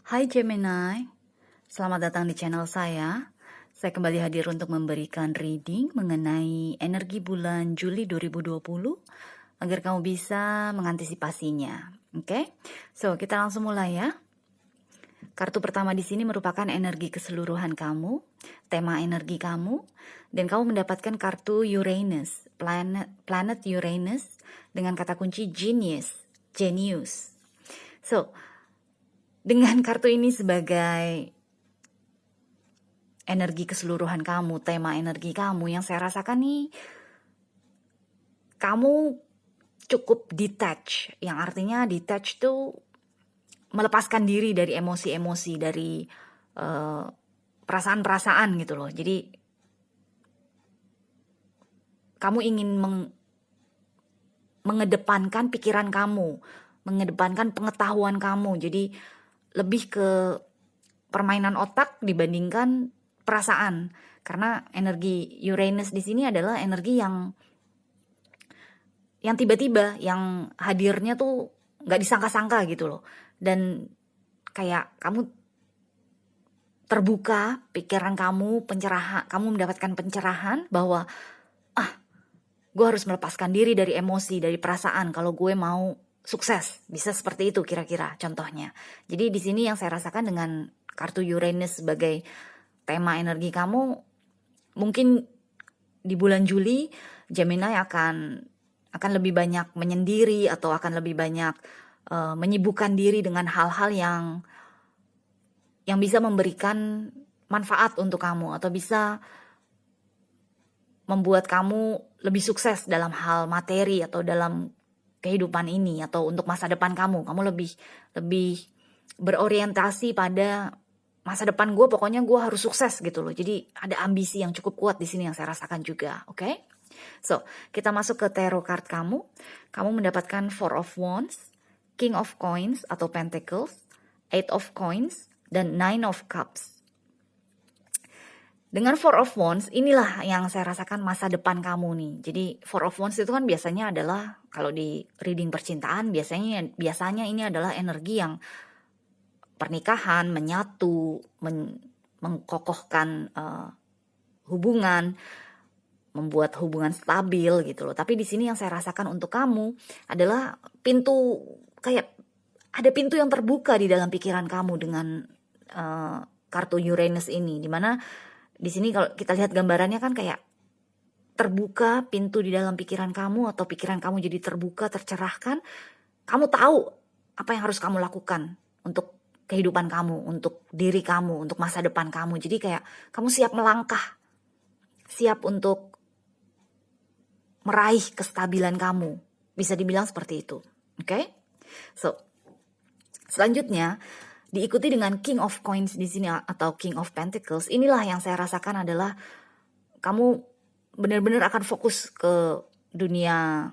Hai Gemini, selamat datang di channel saya. Saya kembali hadir untuk memberikan reading mengenai energi bulan Juli 2020 agar kamu bisa mengantisipasinya. Oke? So, kita langsung mulai ya. Kartu pertama di sini merupakan energi keseluruhan kamu, tema energi kamu, dan kamu mendapatkan kartu Uranus, planet Uranus dengan kata kunci genius. So, dengan kartu ini sebagai energi keseluruhan kamu, tema energi kamu, yang saya rasakan nih, kamu cukup detach, yang artinya detach tuh melepaskan diri dari emosi-emosi, dari perasaan-perasaan gitu loh. Jadi kamu ingin mengedepankan pikiran kamu, mengedepankan pengetahuan kamu. Jadi lebih ke permainan otak dibandingkan perasaan. Karena energi Uranus di sini adalah energi yang tiba-tiba, yang hadirnya tuh nggak disangka-sangka gitu loh. Dan kayak kamu terbuka pikiran kamu, kamu mendapatkan pencerahan bahwa gue harus melepaskan diri dari emosi, dari perasaan kalau gue mau sukses. Bisa seperti itu kira-kira contohnya. Jadi di sini yang saya rasakan dengan kartu Uranus sebagai tema energi kamu, mungkin di bulan Juli Gemini akan lebih banyak menyendiri atau akan lebih banyak menyibukkan diri dengan hal-hal yang bisa memberikan manfaat untuk kamu atau bisa membuat kamu lebih sukses dalam hal materi atau dalam kehidupan ini atau untuk masa depan kamu. Kamu lebih berorientasi pada masa depan gue, pokoknya gue harus sukses gitu loh. Jadi ada ambisi yang cukup kuat di sini yang saya rasakan juga, oke? So, kita masuk ke tarot card kamu. Kamu mendapatkan Four of Wands, King of Coins atau Pentacles, Eight of Coins, dan Nine of Cups. Dengan Four of Wands, inilah yang saya rasakan masa depan kamu nih. Jadi Four of Wands itu kan biasanya adalah, kalau di reading percintaan, biasanya ini adalah energi yang pernikahan, menyatu, mengkokohkan hubungan, membuat hubungan stabil gitu loh. Tapi di sini yang saya rasakan untuk kamu adalah kayak ada pintu yang terbuka di dalam pikiran kamu dengan kartu Uranus ini, dimana di sini kalau kita lihat gambarannya kan kayak terbuka pintu di dalam pikiran kamu, atau pikiran kamu jadi terbuka, tercerahkan. Kamu tahu apa yang harus kamu lakukan untuk kehidupan kamu, untuk diri kamu, untuk masa depan kamu. Jadi kayak kamu siap melangkah, siap untuk meraih kestabilan kamu. Bisa dibilang seperti itu. Oke? So, selanjutnya diikuti dengan King of Coins di sini atau King of Pentacles. Inilah yang saya rasakan adalah kamu benar-benar akan fokus ke dunia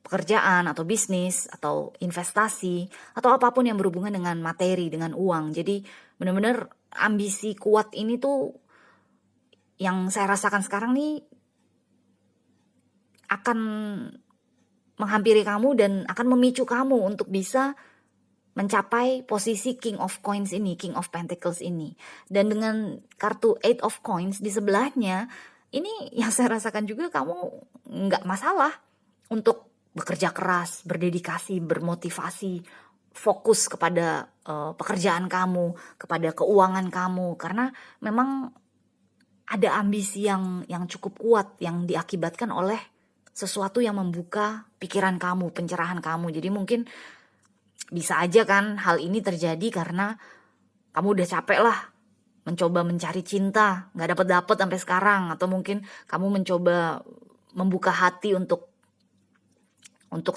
pekerjaan atau bisnis atau investasi atau apapun yang berhubungan dengan materi, dengan uang. Jadi benar-benar ambisi kuat ini tuh yang saya rasakan sekarang nih akan menghampiri kamu dan akan memicu kamu untuk bisa mencapai posisi King of Coins ini, King of Pentacles ini. Dan dengan kartu Eight of Coins di sebelahnya, ini yang saya rasakan juga kamu nggak masalah untuk bekerja keras, berdedikasi, bermotivasi, fokus kepada pekerjaan kamu, kepada keuangan kamu. Karena memang ada ambisi yang cukup kuat yang diakibatkan oleh sesuatu yang membuka pikiran kamu, pencerahan kamu. Jadi mungkin bisa aja kan hal ini terjadi karena kamu udah capek lah mencoba mencari cinta, gak dapet-dapet sampai sekarang. Atau mungkin kamu mencoba membuka hati untuk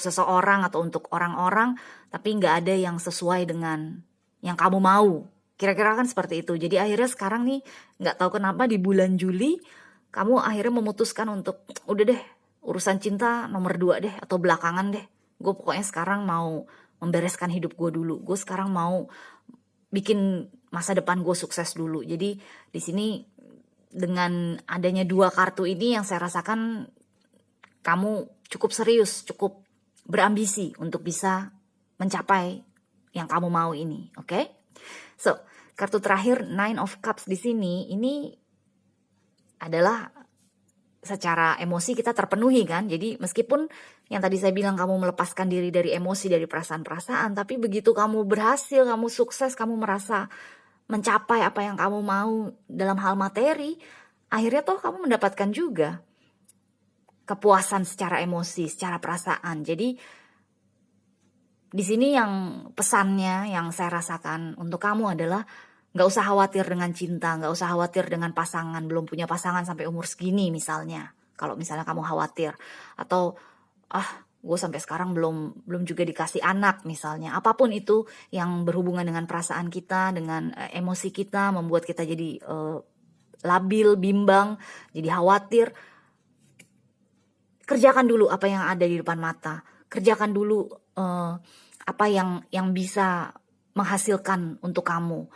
seseorang atau untuk orang-orang, tapi gak ada yang sesuai dengan yang kamu mau. Kira-kira kan seperti itu. Jadi akhirnya sekarang nih gak tahu kenapa di bulan Juli kamu akhirnya memutuskan untuk udah deh, urusan cinta nomor 2 deh atau belakangan deh. Gue pokoknya sekarang mau membereskan hidup gue dulu. Gue sekarang mau bikin masa depan gue sukses dulu. Jadi di sini dengan adanya 2 kartu ini yang saya rasakan kamu cukup serius, cukup berambisi untuk bisa mencapai yang kamu mau ini, oke? So, kartu terakhir Nine of Cups di sini ini adalah secara emosi kita terpenuhi kan. Jadi meskipun yang tadi saya bilang kamu melepaskan diri dari emosi, dari perasaan-perasaan, tapi begitu kamu berhasil, kamu sukses, kamu merasa mencapai apa yang kamu mau dalam hal materi, akhirnya toh kamu mendapatkan juga kepuasan secara emosi, secara perasaan. Jadi di sini yang pesannya yang saya rasakan untuk kamu adalah gak usah khawatir dengan cinta, gak usah khawatir dengan pasangan, belum punya pasangan sampai umur segini misalnya. Kalau misalnya kamu khawatir, atau gue sampai sekarang belum juga dikasih anak misalnya. Apapun itu yang berhubungan dengan perasaan kita, dengan emosi kita, membuat kita jadi labil, bimbang, jadi khawatir. Kerjakan dulu apa yang ada di depan mata. Kerjakan dulu apa yang bisa menghasilkan untuk kamu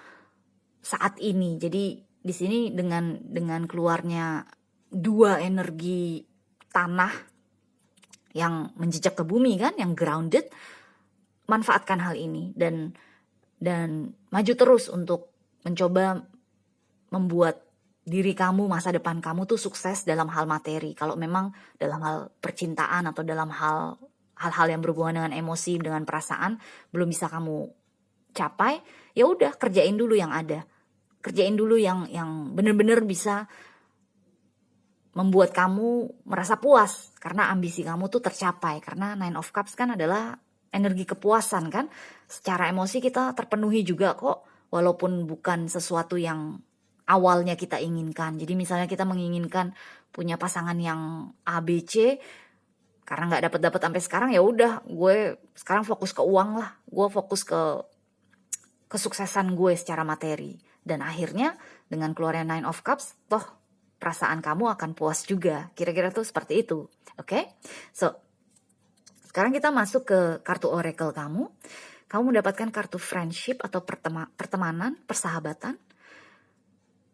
saat ini. Jadi di sini dengan keluarnya dua energi tanah yang menjejak ke bumi kan, yang grounded, manfaatkan hal ini dan maju terus untuk mencoba membuat diri kamu, masa depan kamu tuh sukses dalam hal materi. Kalau memang dalam hal percintaan atau dalam hal-hal yang berhubungan dengan emosi, dengan perasaan belum bisa kamu capai, ya udah kerjain dulu yang ada. Kerjain dulu yang benar-benar bisa membuat kamu merasa puas karena ambisi kamu tuh tercapai. Karena Nine of Cups kan adalah energi kepuasan kan. Secara emosi kita terpenuhi juga kok, walaupun bukan sesuatu yang awalnya kita inginkan. Jadi misalnya kita menginginkan punya pasangan yang ABC, karena nggak dapat sampai sekarang, ya udah gue sekarang fokus ke uang lah, gue fokus ke kesuksesan gue secara materi. Dan akhirnya dengan keluarnya Nine of Cups, toh perasaan kamu akan puas juga. Kira-kira tuh seperti itu. Oke? So, sekarang kita masuk ke kartu oracle kamu. Kamu mendapatkan kartu friendship atau pertemanan, persahabatan.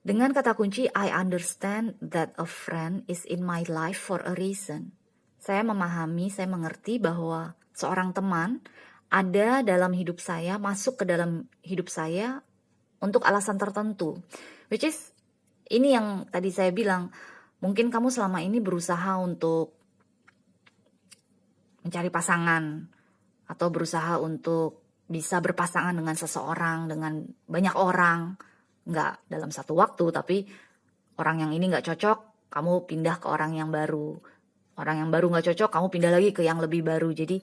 Dengan kata kunci, I understand that a friend is in my life for a reason. Saya memahami, saya mengerti bahwa seorang teman ada dalam hidup saya, masuk ke dalam hidup saya untuk alasan tertentu. Which is, ini yang tadi saya bilang, mungkin kamu selama ini berusaha untuk mencari pasangan, atau berusaha untuk bisa berpasangan dengan seseorang, dengan banyak orang, nggak dalam satu waktu, tapi orang yang ini nggak cocok, kamu pindah ke orang yang baru. Orang yang baru nggak cocok, kamu pindah lagi ke yang lebih baru. Jadi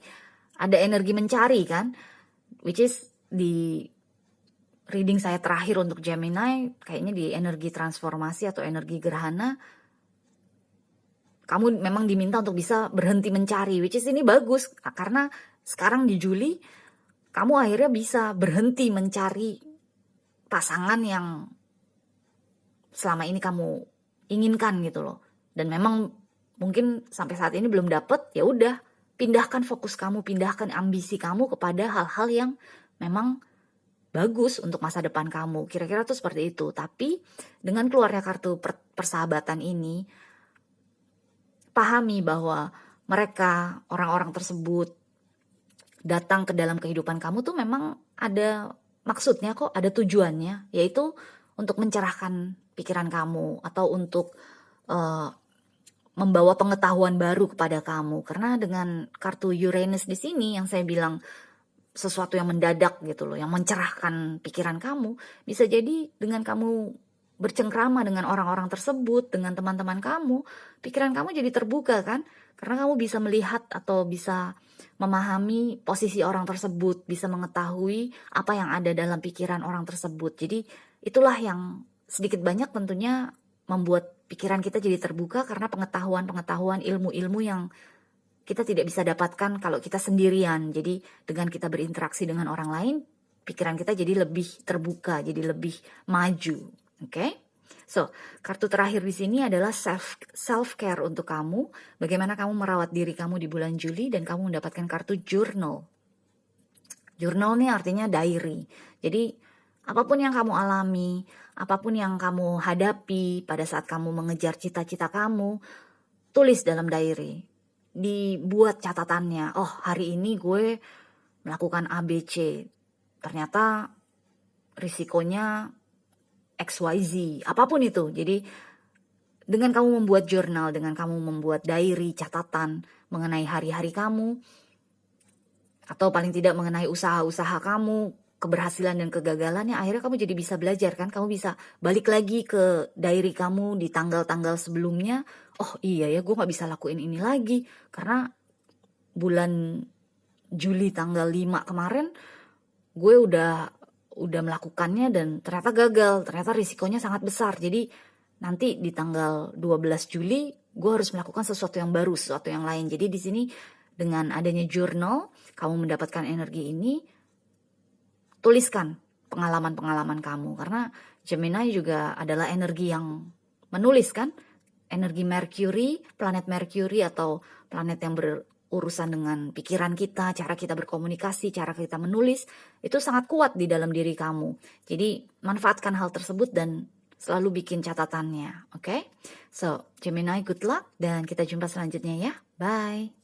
ada energi mencari kan, which is di reading saya terakhir untuk Gemini, kayaknya di energi transformasi atau energi gerhana, kamu memang diminta untuk bisa berhenti mencari, which is ini bagus, karena sekarang di Juli, kamu akhirnya bisa berhenti mencari pasangan yang selama ini kamu inginkan gitu loh. Dan memang mungkin sampai saat ini belum dapet, ya udah pindahkan fokus kamu, pindahkan ambisi kamu kepada hal-hal yang memang bagus untuk masa depan kamu. Kira-kira tuh seperti itu. Tapi dengan keluarnya kartu persahabatan ini, pahami bahwa mereka, orang-orang tersebut datang ke dalam kehidupan kamu tuh memang ada maksudnya kok, ada tujuannya, yaitu untuk mencerahkan pikiran kamu atau untuk membawa pengetahuan baru kepada kamu. Karena dengan kartu Uranus di sini yang saya bilang sesuatu yang mendadak gitu loh, yang mencerahkan pikiran kamu, bisa jadi dengan kamu bercengkrama dengan orang-orang tersebut, dengan teman-teman kamu, pikiran kamu jadi terbuka kan, karena kamu bisa melihat atau bisa memahami posisi orang tersebut, bisa mengetahui apa yang ada dalam pikiran orang tersebut. Jadi itulah yang sedikit banyak tentunya membuat pikiran kita jadi terbuka, karena pengetahuan-pengetahuan, ilmu-ilmu yang kita tidak bisa dapatkan kalau kita sendirian. Jadi dengan kita berinteraksi dengan orang lain, pikiran kita jadi lebih terbuka, jadi lebih maju. Oke? So, kartu terakhir di sini adalah self-care untuk kamu. Bagaimana kamu merawat diri kamu di bulan Juli, dan kamu mendapatkan kartu journal. Journal ini artinya diary. Jadi apapun yang kamu alami, apapun yang kamu hadapi pada saat kamu mengejar cita-cita kamu, tulis dalam diary. Dibuat catatannya, oh hari ini gue melakukan ABC, ternyata risikonya XYZ, apapun itu. Jadi dengan kamu membuat jurnal, dengan kamu membuat diary, catatan mengenai hari-hari kamu, atau paling tidak mengenai usaha-usaha kamu, keberhasilan dan kegagalannya, akhirnya kamu jadi bisa belajar kan. Kamu bisa balik lagi ke diary kamu di tanggal-tanggal sebelumnya. Oh iya ya, gue gak bisa lakuin ini lagi karena bulan Juli tanggal 5 kemarin gue udah melakukannya dan ternyata gagal, ternyata risikonya sangat besar. Jadi nanti di tanggal 12 Juli gue harus melakukan sesuatu yang baru, sesuatu yang lain. Jadi di sini dengan adanya jurnal, kamu mendapatkan energi ini, tuliskan pengalaman-pengalaman kamu. Karena Gemini juga adalah energi yang menulis kan. Energi Mercury, planet Mercury atau planet yang berurusan dengan pikiran kita, cara kita berkomunikasi, cara kita menulis, itu sangat kuat di dalam diri kamu. Jadi manfaatkan hal tersebut dan selalu bikin catatannya, oke? So, Gemini, good luck dan kita jumpa selanjutnya ya. Bye.